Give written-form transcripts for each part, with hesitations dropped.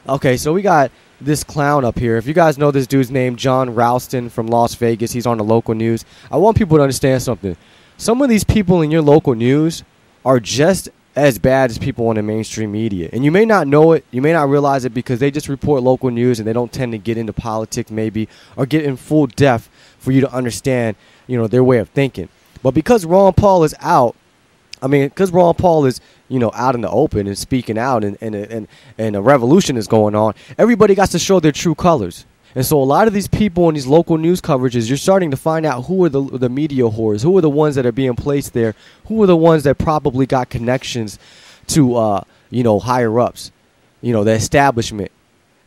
Okay, so we got this clown up here. If you guys know this dude's name, John Ralston from Las Vegas, he's on the local news. I want people to understand something. Some of these people in your local news are just as bad as people on the mainstream media. And you may not know it, you may not realize it because they just report local news and they don't tend to get into politics maybe or get in full depth for you to understand, their way of thinking. But because Ron Paul is out, because Ron Paul is, out in the open and speaking out and a revolution is going on, everybody got to show their true colors. And so a lot of these people in these local news coverages, you're starting to find out who are the media whores, who are the ones that are being placed there, who are the ones that probably got connections to, higher ups, the establishment.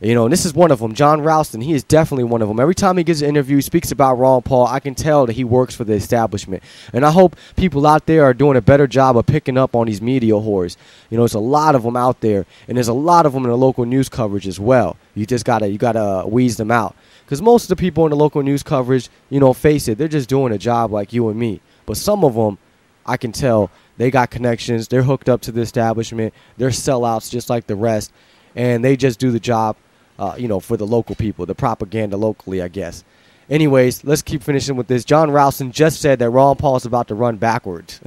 And this is one of them, John Ralston. He is definitely one of them. Every time he gives an interview, he speaks about Ron Paul. I can tell that he works for the establishment. And I hope people out there are doing a better job of picking up on these media whores. There's a lot of them out there, and there's a lot of them in the local news coverage as well. You just gotta weed them out. Because most of the people in the local news coverage, face it, they're just doing a job like you and me. But some of them, I can tell, they got connections. They're hooked up to the establishment. They're sellouts just like the rest. And they just do the job for the local people, the propaganda locally, I guess. Anyways, let's keep finishing with this. John Ralston just said that Ron Paul is about to run backwards.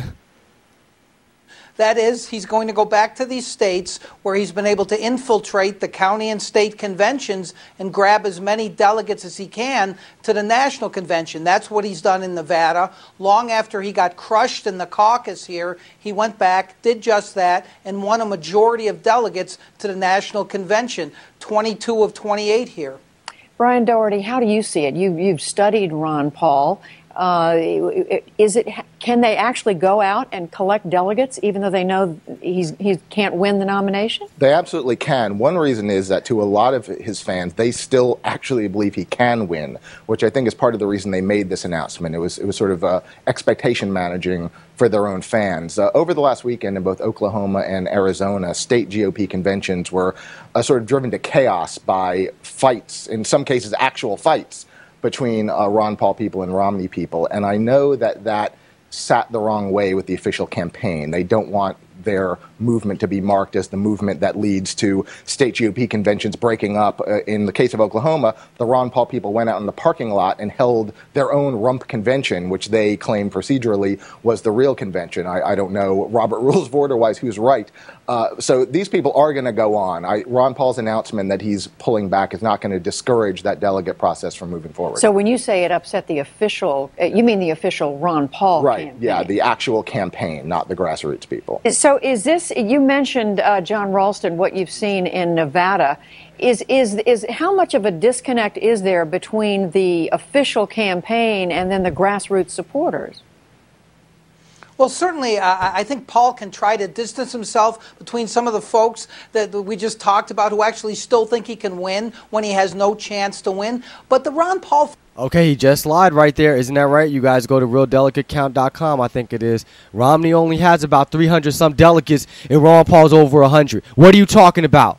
That is, he's going to go back to these states where he's been able to infiltrate the county and state conventions and grab as many delegates as he can to the national convention. That's what he's done in Nevada. Long after he got crushed in the caucus here, he went back, did just that, and won a majority of delegates to the national convention, 22 of 28 here. Brian Doherty, how do you see it? You've studied Ron Paul. Can they actually go out and collect delegates even though they know he can't win the nomination? They absolutely can. One reason is that to a lot of his fans, they still actually believe he can win, which I think is part of the reason they made this announcement. It was sort of expectation managing for their own fans. Over the last weekend in both Oklahoma and Arizona, state GOP conventions were sort of driven to chaos by fights, in some cases actual fights, between Ron Paul people and Romney people. And I know that sat the wrong way with the official campaign. They don't want their movement to be marked as the movement that leads to state GOP conventions breaking up. In the case of Oklahoma, the Ron Paul people went out in the parking lot and held their own rump convention, which they claim procedurally was the real convention. I don't know, Robert Rules of Order-wise, who's right. So these people are going to go on. Ron Paul's announcement that he's pulling back is not going to discourage that delegate process from moving forward. So when you say it upset the official, you mean the official Ron Paul right, campaign? Yeah, the actual campaign, not the grassroots people. So is this, you mentioned, John Ralston, what you've seen in Nevada. Is how much of a disconnect is there between the official campaign and then the grassroots supporters? Well, certainly, I think Paul can try to distance himself between some of the folks that we just talked about who actually still think he can win when he has no chance to win. But the Ron Paul... Okay, he just lied right there. Isn't that right? You guys go to RealDelegateCount.com, I think it is. Romney only has about 300-some delegates, and Ron Paul's over 100. What are you talking about?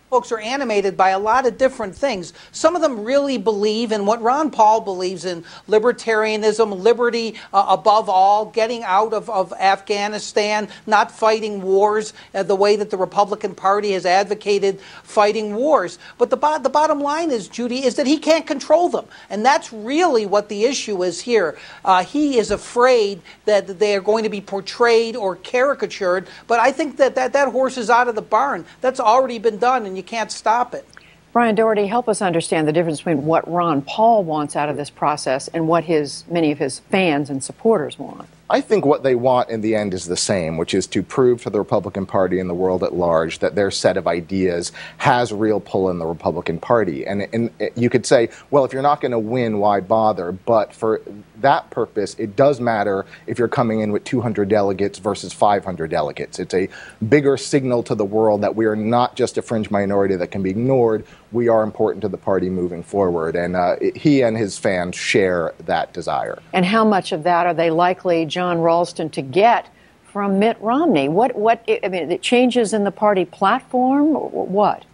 Folks are animated by a lot of different things. Some of them really believe in what Ron Paul believes in, libertarianism, liberty above all, getting out of Afghanistan, not fighting wars the way that the Republican Party has advocated fighting wars. But the bottom line is, Judy, is that he can't control them. And that's really what the issue is here. He is afraid that they are going to be portrayed or caricatured. But I think that horse is out of the barn. That's already been done, and you can't stop it. Brian Doherty, help us understand the difference between what Ron Paul wants out of this process and what many of his fans and supporters want. I think what they want in the end is the same, which is to prove to the Republican Party and the world at large that their set of ideas has real pull in the Republican Party. And you could say, well, if you're not going to win, why bother? But for that purpose, it does matter if you're coming in with 200 delegates versus 500 delegates. It's a bigger signal to the world that we are not just a fringe minority that can be ignored. We are important to the party moving forward. And he and his fans share that desire. And how much of that are they likely, John Ralston, to get from Mitt Romney? The changes in the party platform? What?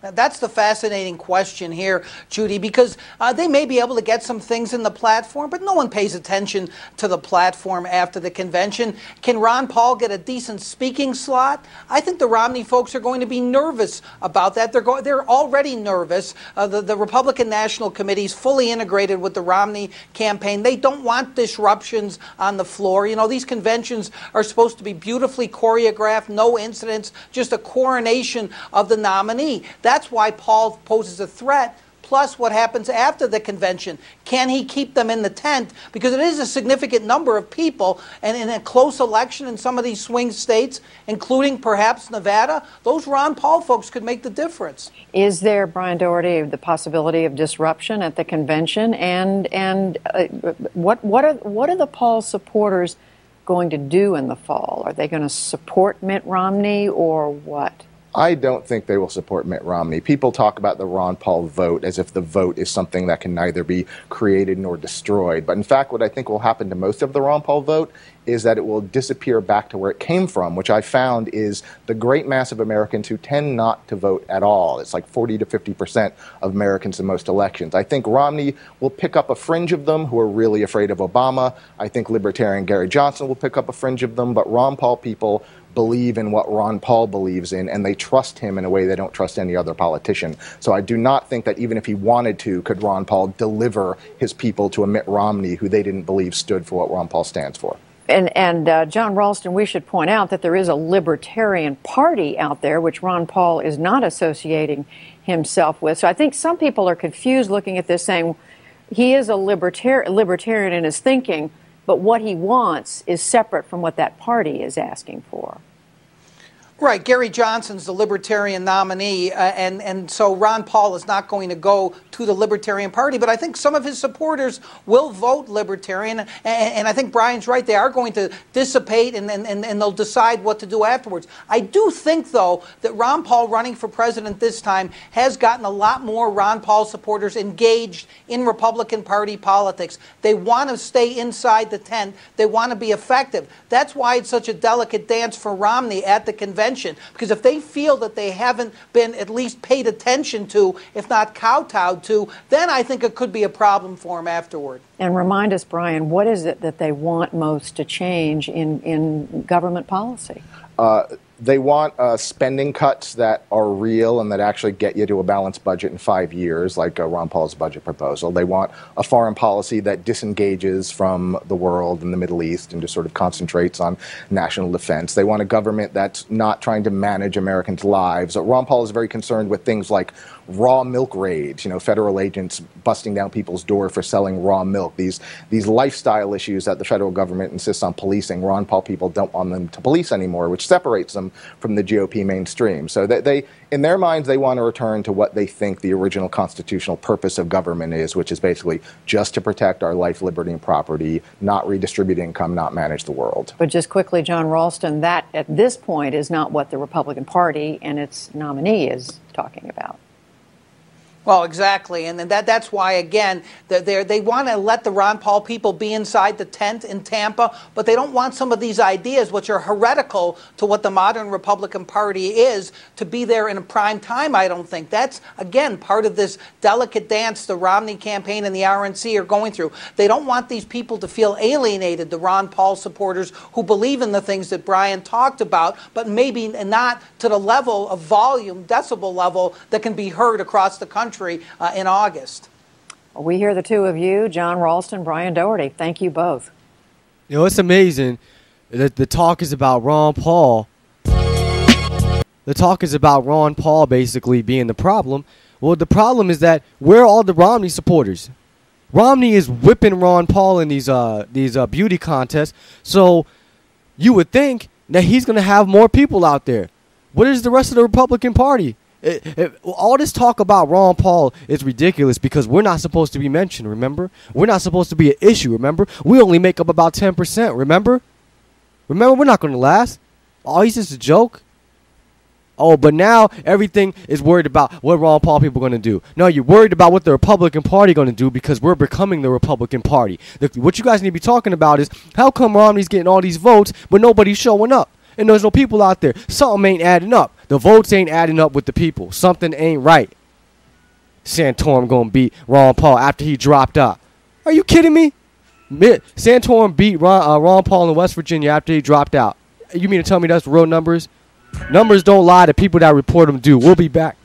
That's the fascinating question here, Judy, because they may be able to get some things in the platform, but no one pays attention to the platform after the convention. Can Ron Paul get a decent speaking slot? I think the Romney folks are going to be nervous about that. They're already nervous. The Republican National Committee is fully integrated with the Romney campaign. They don't want disruptions on the floor. You know, these conventions are supposed to be beautifully choreographed, no incidents, just a coronation of the nominee. That's why Paul poses a threat, plus what happens after the convention. Can he keep them in the tent? Because it is a significant number of people, and in a close election in some of these swing states, including perhaps Nevada, those Ron Paul folks could make the difference. Is there, Brian Doherty, the possibility of disruption at the convention? And what are the Paul supporters going to do in the fall? Are they going to support Mitt Romney or what? I don't think they will support Mitt Romney. People talk about the Ron Paul vote as if the vote is something that can neither be created nor destroyed. But in fact, what I think will happen to most of the Ron Paul vote is that it will disappear back to where it came from, which I found is the great mass of Americans who tend not to vote at all. It's like 40 to 50% of Americans in most elections. I think Romney will pick up a fringe of them who are really afraid of Obama. I think Libertarian Gary Johnson will pick up a fringe of them, but Ron Paul people believe in what Ron Paul believes in, and they trust him in a way they don't trust any other politician. So I do not think that even if he wanted to, could Ron Paul deliver his people to a Mitt Romney who they didn't believe stood for what Ron Paul stands for. And John Ralston, we should point out that there is a Libertarian Party out there, which Ron Paul is not associating himself with. So I think some people are confused looking at this, saying he is a libertarian in his thinking, but what he wants is separate from what that party is asking for. Right. Gary Johnson's the Libertarian nominee, and so Ron Paul is not going to go to the Libertarian Party, but I think some of his supporters will vote Libertarian, and I think Brian's right. They are going to dissipate, and they'll decide what to do afterwards. I do think, though, that Ron Paul running for president this time has gotten a lot more Ron Paul supporters engaged in Republican Party politics. They want to stay inside the tent. They want to be effective. That's why it's such a delicate dance for Romney at the convention. Because if they feel that they haven't been at least paid attention to, if not kowtowed to, then I think it could be a problem for him afterward. And remind us, Brian, what is it that they want most to change in government policy? They want spending cuts that are real and that actually get you to a balanced budget in 5 years, like Ron Paul's budget proposal. They want a foreign policy that disengages from the world and the Middle East and just sort of concentrates on national defense. They want a government that's not trying to manage Americans' lives. Ron Paul is very concerned with things like raw milk raids, federal agents busting down people's door for selling raw milk. These lifestyle issues that the federal government insists on policing, Ron Paul people don't want them to police anymore, which separates them from the GOP mainstream. So they in their minds, they want to return to what they think the original constitutional purpose of government is, which is basically just to protect our life, liberty, and property, not redistribute income, not manage the world. But just quickly, John Ralston, that at this point is not what the Republican Party and its nominee is talking about. Well, exactly, and that's why, again, they want to let the Ron Paul people be inside the tent in Tampa, but they don't want some of these ideas, which are heretical to what the modern Republican Party is, to be there in a prime time, I don't think. That's, again, part of this delicate dance the Romney campaign and the RNC are going through. They don't want these people to feel alienated, the Ron Paul supporters who believe in the things that Brian talked about, but maybe not to the level of volume, decibel level, that can be heard across the country in August. We hear the two of you, John Ralston, Brian Doherty. Thank you both. It's amazing that the talk is about Ron Paul. The talk is about Ron Paul basically being the problem. Well, the problem is that where are all the Romney supporters? Romney is whipping Ron Paul in these beauty contests, so you would think that he's going to have more people out there. What is the rest of the Republican Party? All this talk about Ron Paul is ridiculous because we're not supposed to be mentioned, remember? We're not supposed to be an issue, remember? We only make up about 10%, remember? Remember, we're not going to last. Oh, he's just a joke. Oh, but now everything is worried about what Ron Paul people are going to do. No, you're worried about what the Republican Party going to do because we're becoming the Republican Party. What you guys need to be talking about is how come Romney's getting all these votes but nobody's showing up? and there's no people out there. Something ain't adding up. The votes ain't adding up with the people. Something ain't right. Santorum gonna beat Ron Paul after he dropped out. Are you kidding me? Santorum beat Ron Paul in West Virginia after he dropped out. You mean to tell me that's real numbers? Numbers don't lie. The people that report them do. We'll be back.